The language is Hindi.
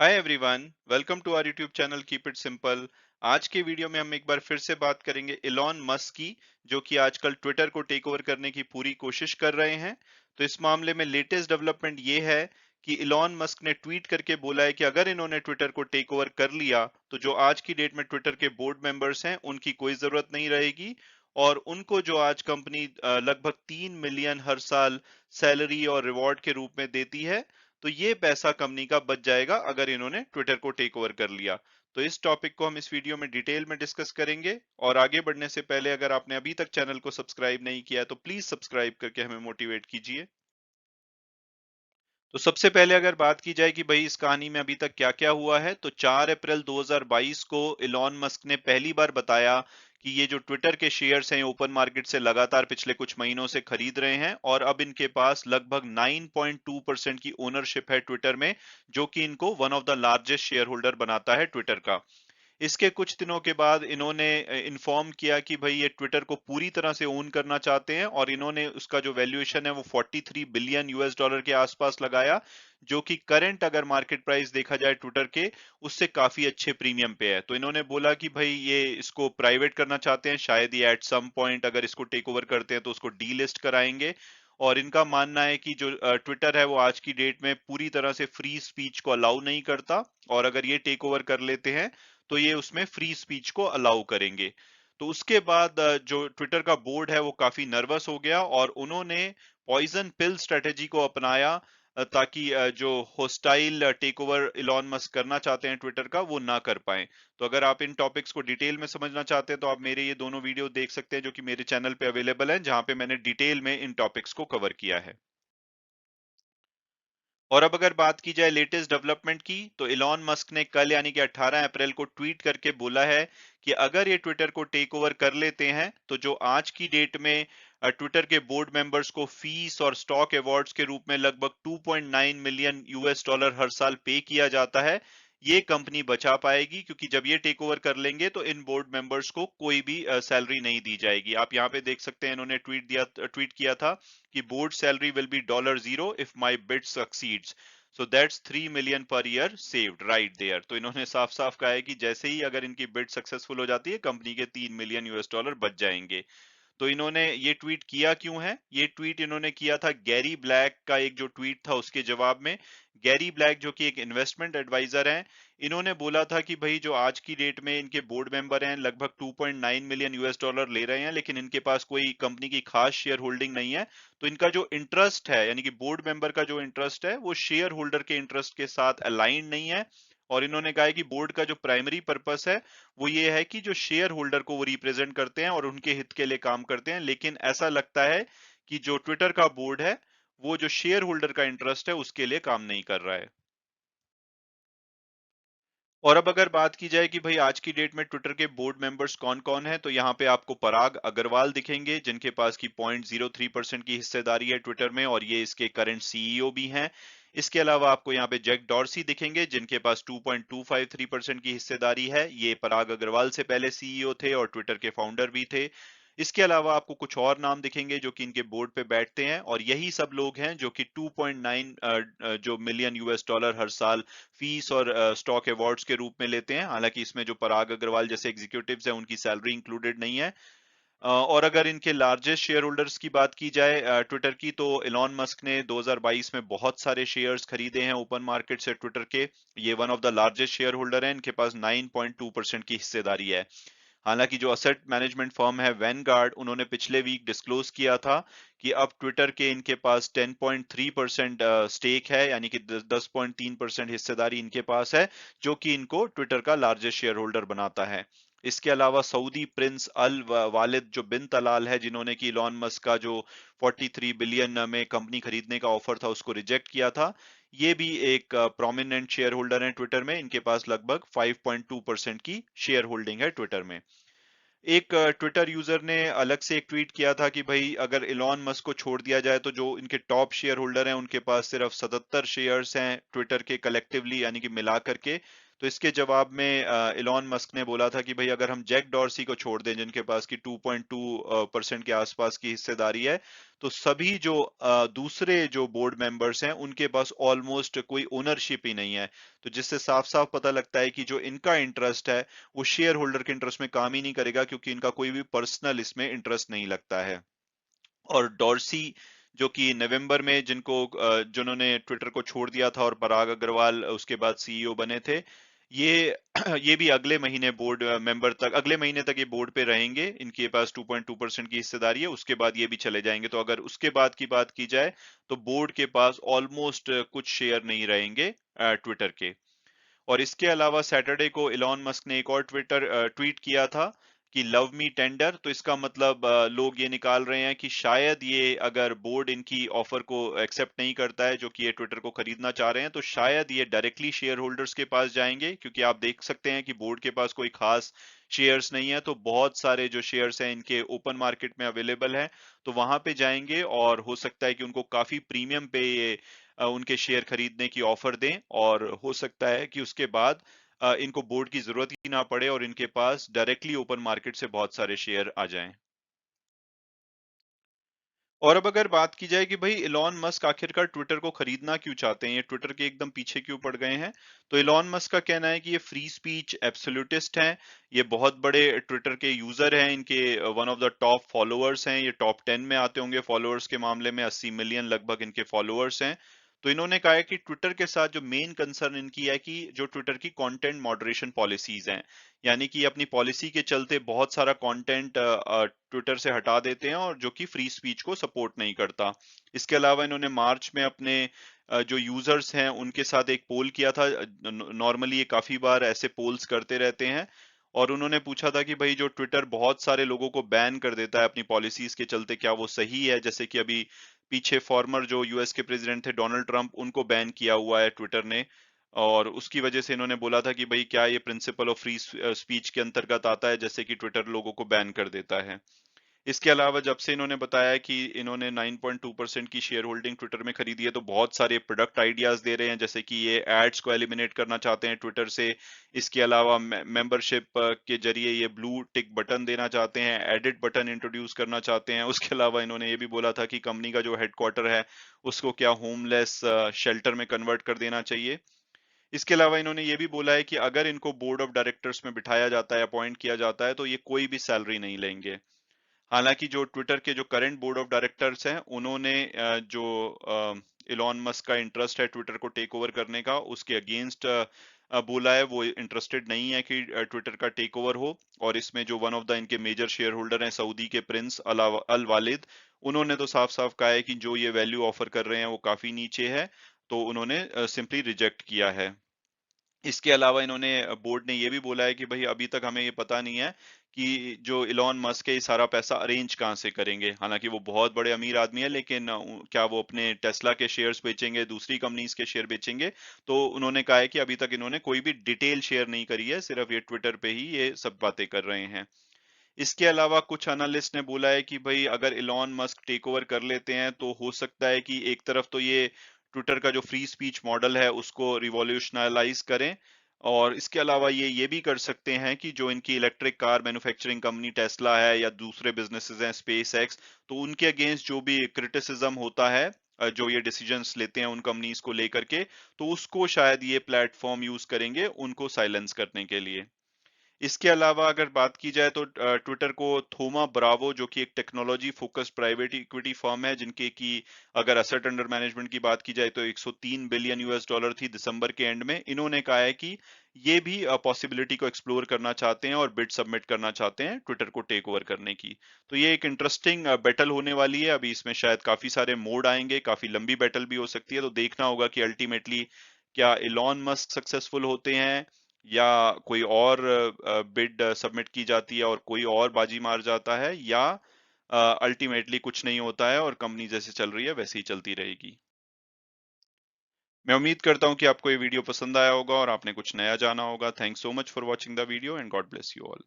Hi everyone, welcome to our YouTube channel keep it simple. आज के वीडियो में हम एक बार फिर से बात करेंगे इलॉन मस्क की, जो कि आजकल ट्विटर को टेक ओवर करने की पूरी कोशिश कर रहे हैं। तो इस मामले में लेटेस्ट डेवलपमेंट ये है कि इलॉन मस्क ने ट्वीट करके बोला है कि अगर इन्होंने ट्विटर को टेक ओवर कर लिया तो जो आज की डेट में ट्विटर के बोर्ड मेंबर्स हैं उनकी कोई जरूरत नहीं रहेगी। और उनको जो आज कंपनी लगभग 3 मिलियन हर साल सैलरी और रिवॉर्ड के रूप में देती है, तो ये पैसा कंपनी का बच जाएगा अगर इन्होंने ट्विटर को टेक ओवर कर लिया। तो इस टॉपिक को हम इस वीडियो में डिटेल में डिस्कस करेंगे। और आगे बढ़ने से पहले अगर आपने अभी तक चैनल को सब्सक्राइब नहीं किया है तो प्लीज सब्सक्राइब करके हमें मोटिवेट कीजिए। तो सबसे पहले अगर बात की जाए कि भाई इस कहानी में अभी तक क्या-क्या हुआ है, तो 4 अप्रैल 2022 को इलॉन मस्क ने पहली बार बताया कि ये जो ट्विटर के शेयर्स हैं ओपन मार्केट से लगातार पिछले कुछ महीनों से खरीद रहे हैं और अब इनके पास लगभग 9.2% की ओनरशिप है ट्विटर में, जो कि इनको one of the largest share holder बनाता है ट्विटर का। इसके कुछ दिनों के बाद इन्होंने इन्फॉर्म किया कि भाई ये ट्विटर को पूरी तरह से ओन करना चाहते हैं और इन्होंने उसका जो वैल्यूएशन है वो 43 बिलियन यूएस डॉलर के आसपास लगाया, जो कि करंट अगर मार्केट प्राइस देखा जाए ट्विटर के, उससे काफी अच्छे प्रीमियम पे है। तो इन्होंने बोला कि भाई ये इसको प्राइवेट करना चाहते हैं, शायद ये एट सम पॉइंट अगर इसको टेक ओवर करते हैं तो उसको डीलिस्ट कराएंगे। और इनका मानना है कि जो ट्विटर है वो आज की डेट में पूरी तरह से फ्री स्पीच को अलाउ नहीं करता, और अगर ये टेक ओवर कर लेते हैं तो ये उसमें फ्री स्पीच को अलाउ करेंगे। तो उसके बाद जो ट्विटर का बोर्ड है वो काफी नर्वस हो गया और उन्होंने पॉइजन पिल स्ट्रेटेजी को अपनाया, ताकि जो hostile take over Elon Musk करना चाहते हैं ट्विटर का वो ना कर पाए। तो अगर आप इन टॉपिक्स को डिटेल में समझना चाहते हैं तो आप मेरे ये दोनों वीडियो देख सकते हैं जो कि मेरे चैनल पे अवेलेबल हैं, जहां पे मैंने डिटेल में इन टॉपिक्स को कवर किया है। और अब अगर बात की जाए लेटेस्ट डेवलपमेंट की, तो इलॉन मस्क ने कल यानी कि 18 अप्रैल को ट्वीट करके बोला है कि अगर ये ट्विटर को टेक ओवर कर लेते हैं तो जो आज की डेट में ट्विटर के बोर्ड मेंबर्स को फीस और स्टॉक अवार्ड्स के रूप में लगभग 2.9 मिलियन यूएस डॉलर हर साल पे किया जाता है, ये कंपनी बचा पाएगी, क्योंकि जब ये टेक ओवर कर लेंगे तो इन बोर्ड मेंबर्स को कोई भी सैलरी नहीं दी जाएगी। आप यहाँ पे देख सकते हैं इन्होंने ट्वीट किया था कि board salary will be $0 if my bid succeeds, so that's 3 million per year saved right there. तो इन्होंने साफ साफ कहा है कि जैसे ही अगर इनकी बिड सक्सेसफुल हो जाती है कंपनी के 3 मिलियन यूएस डॉलर बच जाएंगे। तो इन्होंने ये ट्वीट किया क्यों है? ये ट्वीट इन्होंने किया था गैरी ब्लैक का एक जो ट्वीट था उसके जवाब में। गैरी ब्लैक जो कि एक इन्वेस्टमेंट एडवाइजर हैं, इन्होंने बोला था कि भाई जो आज की डेट में इनके बोर्ड मेंबर हैं लगभग 2.9 मिलियन यूएस डॉलर ले रहे हैं, लेकिन इनके पास कोई कंपनी की खास शेयर होल्डिंग नहीं है। तो इनका जो इंटरेस्ट है यानी कि बोर्ड मेंबर का जो इंटरेस्ट है वो शेयर होल्डर के इंटरेस्ट के साथ अलाइन नहीं है। और इन्होंने कहा है कि बोर्ड का जो प्राइमरी पर्पस है वो ये है कि जो शेयर होल्डर को वो रिप्रेजेंट करते हैं और उनके हित के लिए काम करते हैं, लेकिन ऐसा लगता है कि जो ट्विटर का बोर्ड है वो जो शेयर होल्डर का इंटरेस्ट है उसके लिए काम नहीं कर रहा है। और अब अगर बात की जाए कि भाई आज की डेट में ट्विटर के बोर्ड मेंबर्स कौन कौन है, तो यहाँ पे आपको पराग अग्रवाल दिखेंगे जिनके पास की 0.03% की हिस्सेदारी है ट्विटर में, और ये इसके करंट सीईओ भी हैं। इसके अलावा आपको यहाँ पे जैक डॉर्सी दिखेंगे जिनके पास 2.253% की हिस्सेदारी है। ये पराग अग्रवाल से पहले सीईओ थे और ट्विटर के फाउंडर भी थे। इसके अलावा आपको कुछ और नाम दिखेंगे जो कि इनके बोर्ड पे बैठते हैं, और यही सब लोग हैं जो कि 2.9 जो मिलियन यूएस डॉलर हर साल फीस और स्टॉक अवार्ड्स के रूप में लेते हैं। हालांकि इसमें जो पराग अग्रवाल जैसे एग्जीक्यूटिव्स हैं उनकी सैलरी इंक्लूडेड नहीं है। और अगर इनके लार्जेस्ट शेयर होल्डर्स की बात की जाए ट्विटर की, तो इलॉन मस्क ने 2022 में बहुत सारे शेयर्स खरीदे हैं ओपन मार्केट से ट्विटर के। ये one of the largest share holder हैं, इनके पास 9.2% की हिस्सेदारी है। हालांकि जो असेट मैनेजमेंट फर्म है वैनगार्ड, उन्होंने पिछले वीक डिस्क्लोज किया था कि अब ट्विटर के इनके पास 10.3% स्टेक है, यानी कि 10.3% हिस्सेदारी इनके पास है, जो कि इनको ट्विटर का लार्जेस्ट शेयर होल्डर बनाता है। इसके अलावा सऊदी प्रिंस अल वालिद जो बिन तलाल है, जिन्होंने कि इलॉन मस्क का जो 43 बिलियन में कंपनी खरीदने का ऑफर था उसको रिजेक्ट किया था, ये भी एक प्रोमिनेंट शेयर होल्डर है ट्विटर में। इनके पास लगभग 5.2% की शेयर होल्डिंग है ट्विटर में। एक ट्विटर यूजर ने अलग से एक ट्वीट किया था कि भाई अगर इलॉन मस्क को छोड़ दिया जाए तो जो इनके टॉप शेयर होल्डर हैं उनके पास सिर्फ 77 शेयर्स हैं ट्विटर के कलेक्टिवली, यानी कि मिला करके। तो इसके जवाब में इलॉन मस्क ने बोला था कि भाई अगर हम जैक डॉर्सी को छोड़ दें जिनके पास की 2.2% के आसपास की हिस्सेदारी है, तो सभी जो दूसरे जो बोर्ड मेंबर्स हैं उनके पास ऑलमोस्ट कोई ओनरशिप ही नहीं है। तो जिससे साफ साफ पता लगता है कि जो इनका इंटरेस्ट है वो शेयर होल्डर के इंटरेस्ट में काम ही नहीं करेगा, क्योंकि इनका कोई भी पर्सनल इसमें इंटरेस्ट नहीं लगता है। और डॉर्सी जो कि नवंबर में जिन्होंने ट्विटर को छोड़ दिया था और पराग अग्रवाल उसके बाद सीईओ बने थे, ये ये भी अगले महीने तक ये बोर्ड पे रहेंगे। इनके पास 2.2% की हिस्सेदारी है, उसके बाद ये भी चले जाएंगे। तो अगर उसके बाद की बात की जाए तो बोर्ड के पास ऑलमोस्ट कुछ शेयर नहीं रहेंगे ट्विटर के। और इसके अलावा सैटरडे को इलॉन मस्क ने एक और ट्वीट किया था कि लव मी टेंडर। तो इसका मतलब लोग ये निकाल रहे हैं कि शायद ये अगर बोर्ड इनकी ऑफर को एक्सेप्ट नहीं करता है, जो कि ये ट्विटर को खरीदना चाह रहे हैं, तो शायद ये डायरेक्टली शेयर होल्डर्स के पास जाएंगे, क्योंकि आप देख सकते हैं कि बोर्ड के पास कोई खास शेयर्स नहीं है। तो बहुत सारे जो शेयर्स हैं इनके ओपन मार्केट में अवेलेबल हैं, तो वहां पे जाएंगे और हो सकता है कि उनको काफी प्रीमियम पे ये उनके शेयर खरीदने की ऑफर दें, और हो सकता है कि उसके बाद इनको बोर्ड की जरूरत ही ना पड़े और इनके पास डायरेक्टली ओपन मार्केट से बहुत सारे शेयर आ जाएं। और अब अगर बात की जाए कि भाई इलॉन मस्क आखिरकार ट्विटर को खरीदना क्यों चाहते हैं, ये ट्विटर के एकदम पीछे क्यों पड़ गए हैं, तो इलॉन मस्क का कहना है कि ये फ्री स्पीच एब्सोल्यूटिस्ट हैं। ये बहुत बड़े ट्विटर के यूजर हैं, इनके one of the top followers हैं, ये टॉप 10 में आते होंगे फॉलोअर्स के मामले में, 80 मिलियन लगभग इनके फॉलोअर्स हैं। तो इन्होंने कहा है कि ट्विटर के साथ जो मेन कंसर्न इनकी है कि जो ट्विटर की कंटेंट मॉडरेशन पॉलिसीज हैं, यानी कि अपनी पॉलिसी के चलते बहुत सारा कंटेंट ट्विटर से हटा देते हैं, और जो कि फ्री स्पीच को सपोर्ट नहीं करता। इसके अलावा इन्होंने मार्च में अपने जो यूजर्स हैं उनके साथ एक पोल किया था। नॉर्मली ये काफी बार ऐसे पोल्स करते रहते हैं, और उन्होंने पूछा था कि भाई जो ट्विटर बहुत सारे लोगों को बैन कर देता है अपनी पॉलिसीज के चलते, क्या वो सही है? जैसे कि अभी पीछे फॉर्मर जो यूएस के प्रेसिडेंट थे डोनाल्ड ट्रंप, उनको बैन किया हुआ है ट्विटर ने। और उसकी वजह से इन्होंने बोला था कि भाई क्या ये प्रिंसिपल ऑफ फ्री स्पीच के अंतर्गत आता है, जैसे कि ट्विटर लोगों को बैन कर देता है। इसके अलावा जब से इन्होंने बताया कि इन्होंने 9.2% की शेयर होल्डिंग ट्विटर में खरीदी है, तो बहुत सारे प्रोडक्ट आइडियाज दे रहे हैं, जैसे कि ये एड्स को एलिमिनेट करना चाहते हैं ट्विटर से। इसके अलावा मेंबरशिप के जरिए ये ब्लू टिक बटन देना चाहते हैं, एडिट बटन इंट्रोड्यूस करना चाहते हैं। उसके अलावा इन्होंने ये भी बोला था कि कंपनी का जो हेडक्वार्टर है उसको क्या होमलेस शेल्टर में कन्वर्ट कर देना चाहिए। इसके अलावा इन्होंने ये भी बोला है कि अगर इनको बोर्ड ऑफ डायरेक्टर्स में बिठाया जाता है, अपॉइंट किया जाता है, तो ये कोई भी सैलरी नहीं लेंगे। हालांकि जो ट्विटर के जो करंट बोर्ड ऑफ डायरेक्टर्स हैं उन्होंने जो इलॉन मस्क का इंटरेस्ट है ट्विटर को टेक ओवर करने का, उसके अगेंस्ट बोला है। वो इंटरेस्टेड नहीं है कि ट्विटर का टेक ओवर हो। और इसमें जो वन ऑफ द इनके मेजर शेयर होल्डर हैं सऊदी के प्रिंस अल वालिद, उन्होंने तो साफ साफ कहा है कि जो ये वैल्यू ऑफर कर रहे हैं वो काफी नीचे है, तो उन्होंने सिंपली रिजेक्ट किया है। इसके अलावा इन्होंने बोर्ड ने ये भी बोला है कि भाई अभी तक हमें ये पता नहीं है कि जो इलॉन मस्क है ये सारा पैसा अरेंज कहाँ से करेंगे। हालांकि वो बहुत बड़े अमीर आदमी है, लेकिन क्या वो अपने टेस्ला के शेयर्स बेचेंगे, दूसरी कंपनीज के शेयर बेचेंगे? तो उन्होंने कहा है कि अभी तक इन्होंने कोई भी डिटेल शेयर नहीं करी है, सिर्फ ये ट्विटर पे ही ये सब बातें कर रहे हैं। इसके अलावा कुछ एनालिस्ट ने बोला है कि भाई अगर इलॉन मस्क टेक ओवर कर लेते हैं तो हो सकता है कि एक तरफ तो ये ट्विटर का जो फ्री स्पीच मॉडल है उसको रिवॉल्यूशनलाइज करें, और इसके अलावा ये भी कर सकते हैं कि जो इनकी electric car manufacturing company Tesla है या दूसरे बिजनेसेस हैं स्पेस एक्स, तो उनके अगेंस्ट जो भी क्रिटिसिज्म होता है, जो ये डिसीजंस लेते हैं उन कंपनीज को लेकर के, तो उसको शायद ये प्लेटफॉर्म यूज करेंगे उनको साइलेंस करने के लिए। इसके अलावा अगर बात की जाए तो ट्विटर को थोमा ब्रावो, जो कि एक technology focused private equity firm है, जिनके की अगर असेट अंडर मैनेजमेंट की बात की जाए तो 103 बिलियन यूएस डॉलर थी दिसंबर के एंड में, इन्होंने कहा है कि ये भी पॉसिबिलिटी को एक्सप्लोर करना चाहते हैं और बिड सबमिट करना चाहते हैं ट्विटर को टेक ओवर करने की। तो ये एक इंटरेस्टिंग बैटल होने वाली है। अभी इसमें शायद काफी सारे मोड आएंगे, काफी लंबी बैटल भी हो सकती है, तो देखना होगा कि अल्टीमेटली क्या इलॉन मस्क सक्सेसफुल होते हैं, या कोई और बिड सबमिट की जाती है और कोई और बाजी मार जाता है, या अल्टीमेटली कुछ नहीं होता है और कंपनी जैसे चल रही है वैसे ही चलती रहेगी। मैं उम्मीद करता हूँ कि आपको ये वीडियो पसंद आया होगा और आपने कुछ नया जाना होगा। Thanks so much for watching the video and God bless you all.